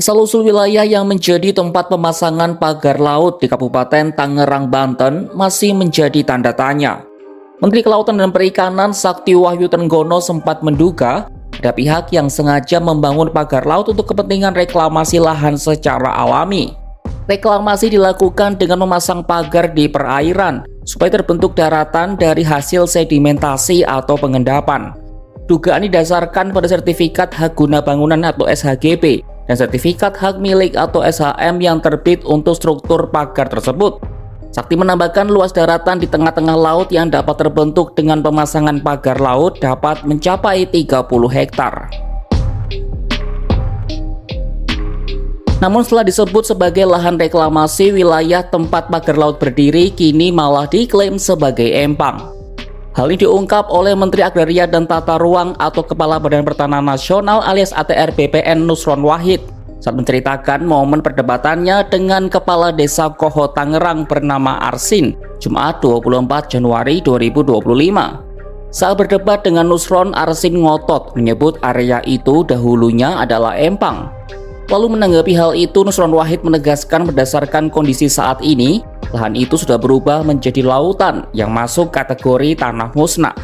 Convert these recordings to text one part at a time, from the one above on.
Asal-usul wilayah yang menjadi tempat pemasangan pagar laut di Kabupaten Tangerang, Banten masih menjadi tanda tanya. Menteri Kelautan dan Perikanan Sakti Wahyu Trenggono sempat menduga ada pihak yang sengaja membangun pagar laut untuk kepentingan reklamasi lahan secara alami. Reklamasi dilakukan dengan memasang pagar di perairan supaya terbentuk daratan dari hasil sedimentasi atau pengendapan. Dugaan didasarkan pada sertifikat hak guna bangunan atau SHGB dan sertifikat hak milik atau SHM yang terbit untuk struktur pagar tersebut. Sakti menambahkan luas daratan di tengah-tengah laut yang dapat terbentuk dengan pemasangan pagar laut dapat mencapai 30 hektar. Namun setelah disebut sebagai lahan reklamasi, wilayah tempat pagar laut berdiri kini malah diklaim sebagai empang. Hal ini diungkap oleh Menteri Agraria dan Tata Ruang atau Kepala Badan Pertanahan Nasional alias ATR BPN Nusron Wahid saat menceritakan momen perdebatannya dengan Kepala Desa Koho Tangerang bernama Arsin, Jumat 24 Januari 2025. Saat berdebat dengan Nusron, Arsin ngotot menyebut area itu dahulunya adalah empang. Lalu menanggapi hal itu, Nusron Wahid menegaskan berdasarkan kondisi saat ini, lahan itu sudah berubah menjadi lautan yang masuk kategori tanah musnah.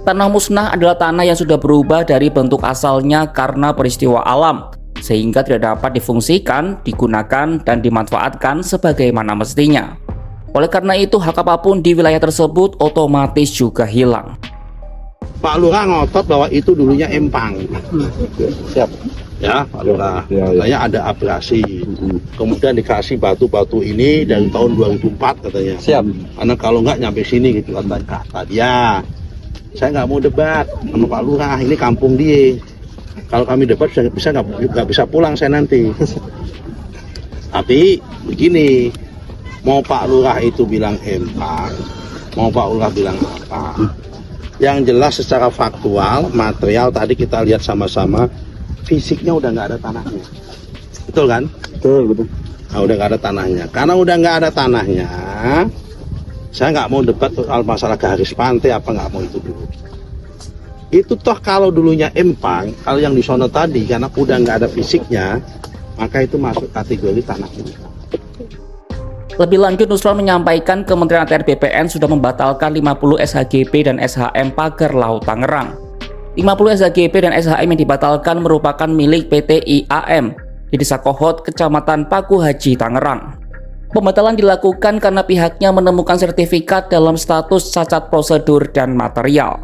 Tanah musnah adalah tanah yang sudah berubah dari bentuk asalnya karena peristiwa alam, sehingga tidak dapat difungsikan, digunakan, dan dimanfaatkan sebagaimana mestinya. Oleh karena itu, hak apapun di wilayah tersebut otomatis juga hilang. Pak Lurah ngotot bahwa itu dulunya empang. Siap. Ya, Pak Lurah. Katanya ada abrasi. Kemudian dikasih batu-batu ini dari tahun 2004 katanya. Siap. Karena kalau nggak nyampe sini gitu kata dia. Saya nggak mau debat sama Pak Lurah. Ini kampung dia. Kalau kami debat nggak bisa pulang saya nanti. Tapi begini, mau Pak Lurah itu bilang empang, mau Pak Lurah bilang apa? Yang jelas secara faktual, material tadi kita lihat sama-sama, fisiknya udah nggak ada tanahnya. Betul kan? Betul. Nah, udah nggak ada tanahnya. Karena udah nggak ada tanahnya, saya nggak mau debat soal masalah garis pantai apa nggak mau itu dulu. Itu toh kalau dulunya empang, kalau yang di sono tadi karena udah nggak ada fisiknya, maka itu masuk kategori tanah milik. Lebih lanjut, Nusron menyampaikan Kementerian ATR BPN sudah membatalkan 50 SHGB dan SHM pagar laut Tangerang. 50 SHGB dan SHM yang dibatalkan merupakan milik PT IAM di Desa Kohot, Kecamatan Paku Haji, Tangerang. Pembatalan dilakukan karena pihaknya menemukan sertifikat dalam status cacat prosedur dan material.